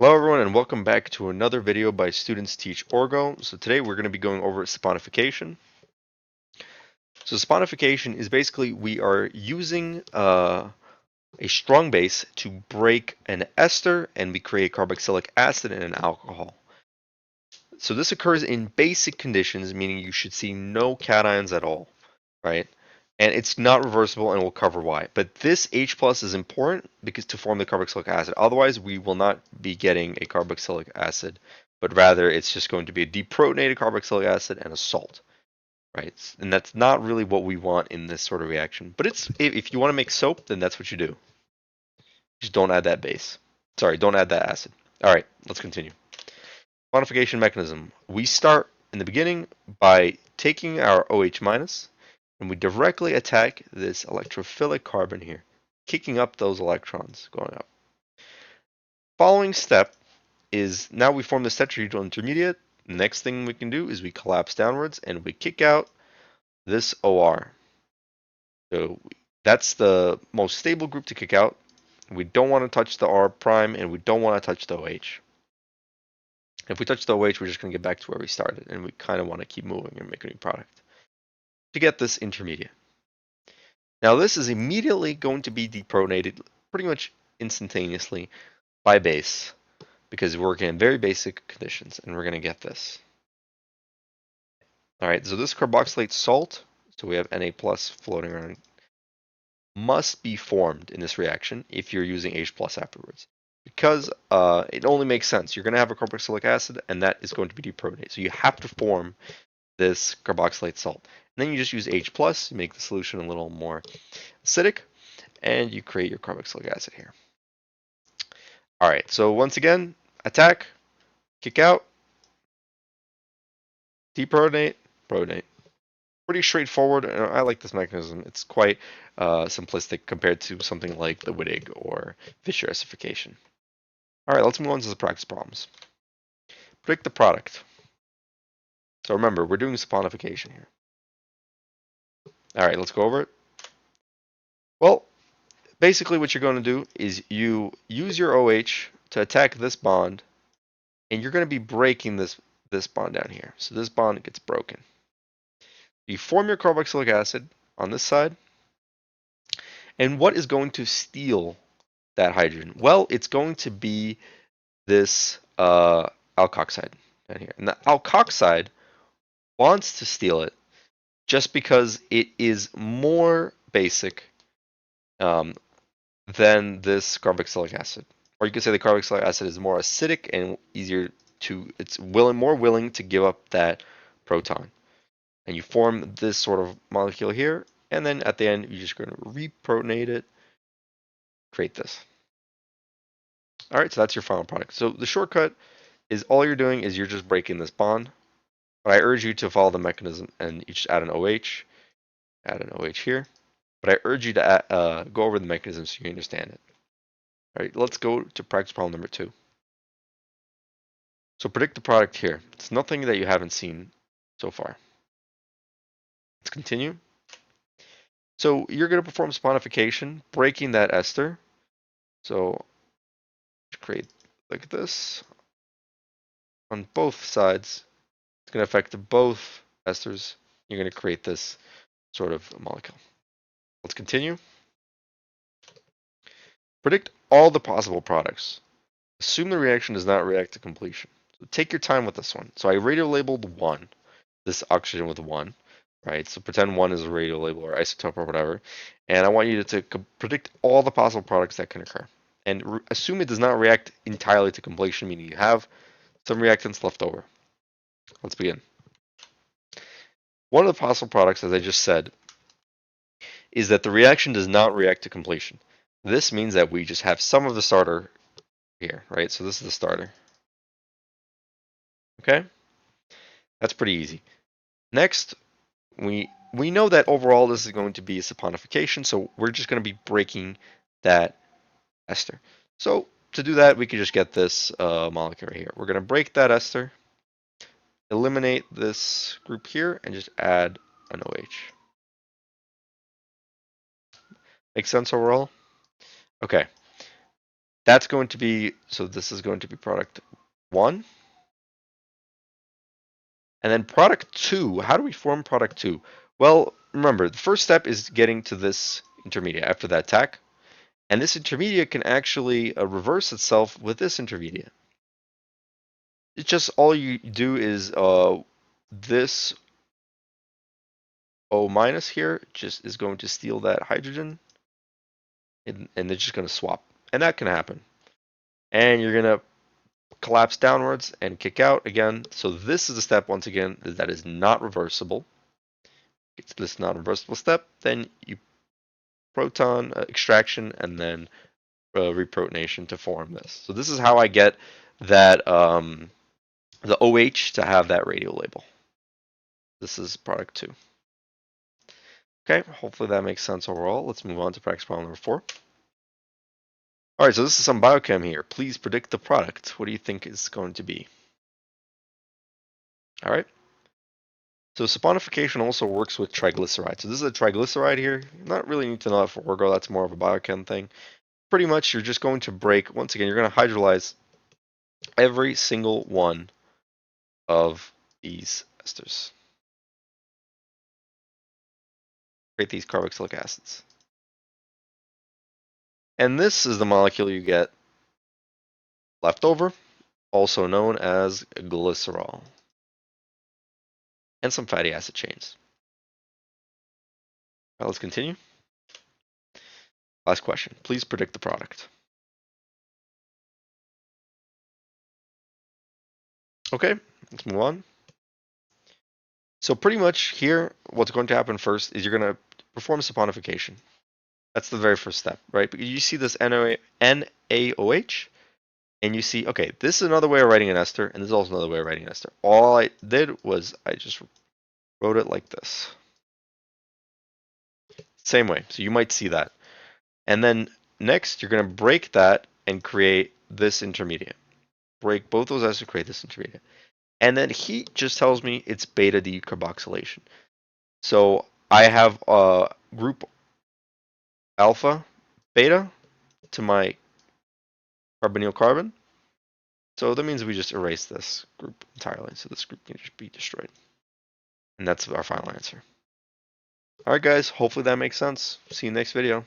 Hello everyone and welcome back to another video by Students Teach Orgo. So today we're going to be going over saponification. So saponification is basically we are using a strong base to break an ester and we create carboxylic acid and an alcohol. So this occurs in basic conditions, meaning you should see no cations at all, right? And it's not reversible and we'll cover why. But this H plus is important because to form the carboxylic acid. Otherwise, we will not be getting a carboxylic acid, but rather it's just going to be a deprotonated carboxylic acid and a salt, right? And that's not really what we want in this sort of reaction. But it's if you want to make soap, then that's what you do. Just don't add that base. Sorry, don't add that acid. All right, let's continue. Modification mechanism. We start in the beginning by taking our OH minus and we directly attack this electrophilic carbon here, kicking up those electrons going up. Following step is now we form the tetrahedral intermediate. Next thing we can do is we collapse downwards and we kick out this OR. So that's the most stable group to kick out. We don't want to touch the R prime and we don't want to touch the OH. If we touch the OH, we're just going to get back to where we started, and we kind of want to keep moving and make a new product to get this intermediate. Now this is immediately going to be deprotonated pretty much instantaneously by base because we're working in very basic conditions, and we're going to get this. All right, so this carboxylate salt, so we have Na plus floating around, must be formed in this reaction if you're using H plus afterwards. Because it only makes sense. You're going to have a carboxylic acid, and that is going to be deprotonated. So you have to form this carboxylate salt. And then you just use H plus, you make the solution a little more acidic, and you create your carboxylic acid here. All right, so once again, attack, kick out, deprotonate, protonate. Pretty straightforward, and I like this mechanism. It's quite simplistic compared to something like the Wittig or Fischer esterification. All right, let's move on to the practice problems. Predict the product. So remember, we're doing saponification here. All right, let's go over it. Well, basically what you're going to do is you use your OH to attack this bond, and you're going to be breaking this bond down here. So this bond gets broken. You form your carboxylic acid on this side, and what is going to steal that hydrogen? Well, it's going to be this alkoxide down here. And the alkoxide wants to steal it just because it is more basic than this carboxylic acid. Or you could say the carboxylic acid is more acidic and easier to, it's more willing to give up that proton. And you form this sort of molecule here, and then at the end, you're just going to reprotonate it, create this. All right, so that's your final product. So the shortcut is all you're doing is you're just breaking this bond. But I urge you to follow the mechanism and you just add an OH here. But I urge you to go over the mechanism so you understand it. All right, let's go to practice problem number 2. So predict the product here. It's nothing that you haven't seen so far. Let's continue. So you're going to perform saponification, breaking that ester. So create like this on both sides. It's going to affect both esters. You're going to create this sort of molecule. Let's continue. Predict all the possible products. Assume the reaction does not react to completion. So take your time with this one. So I radio labeled 1, this oxygen with 1, right? So pretend 1 is a radio label or isotope or whatever. And I want you to predict all the possible products that can occur. And assume it does not react entirely to completion, meaning you have some reactants left over. Let's begin. One of the possible products, as I just said, is that the reaction does not react to completion. This means that we just have some of the starter here, right? So this is the starter. Okay? That's pretty easy. Next, we know that overall this is going to be a saponification, so we're just going to be breaking that ester. So to do that, we can just get this molecule right here. We're going to break that ester, eliminate this group here, and just add an OH. Make sense overall? Okay. That's going to be, so this is going to be product 1. And then product 2, how do we form product 2? Well, remember, the first step is getting to this intermediate after that tack. And this intermediate can actually reverse itself with this intermediate. It's just all you do is this O minus here just is going to steal that hydrogen, and they're just going to swap. And that can happen. And you're going to collapse downwards and kick out again. So this is a step, once again, that is not reversible. It's this non-reversible step. Then you proton extraction and then reprotonation to form this. So this is how I get that the OH to have that radial label. This is product 2. Okay, hopefully that makes sense overall. Let's move on to practice problem number 4. All right, so this is some biochem here. Please predict the product. What do you think it's going to be? All right. So saponification also works with triglyceride. So this is a triglyceride here. You not really need to know that for orgo. That's more of a biochem thing. Pretty much, you're just going to break. Once again, you're going to hydrolyze every single one of these esters. Create these carboxylic acids. And this is the molecule you get left over, also known as glycerol, and some fatty acid chains. All right, let's continue. Last question. Please predict the product. Okay, let's move on. So pretty much here, what's going to happen first is you're going to perform saponification. That's the very first step, right? Because you see this NaOH, and you see, okay, this is another way of writing an ester, and this is also another way of writing an ester. All I did was I just wrote it like this. Same way. So you might see that. And then next, you're going to break that and create this intermediate. Break both those esters to create this intermediate. And then heat just tells me it's beta decarboxylation. So I have group alpha beta to my carbonyl carbon. So that means we just erase this group entirely. So this group can just be destroyed. And that's our final answer. All right, guys. Hopefully that makes sense. See you next video.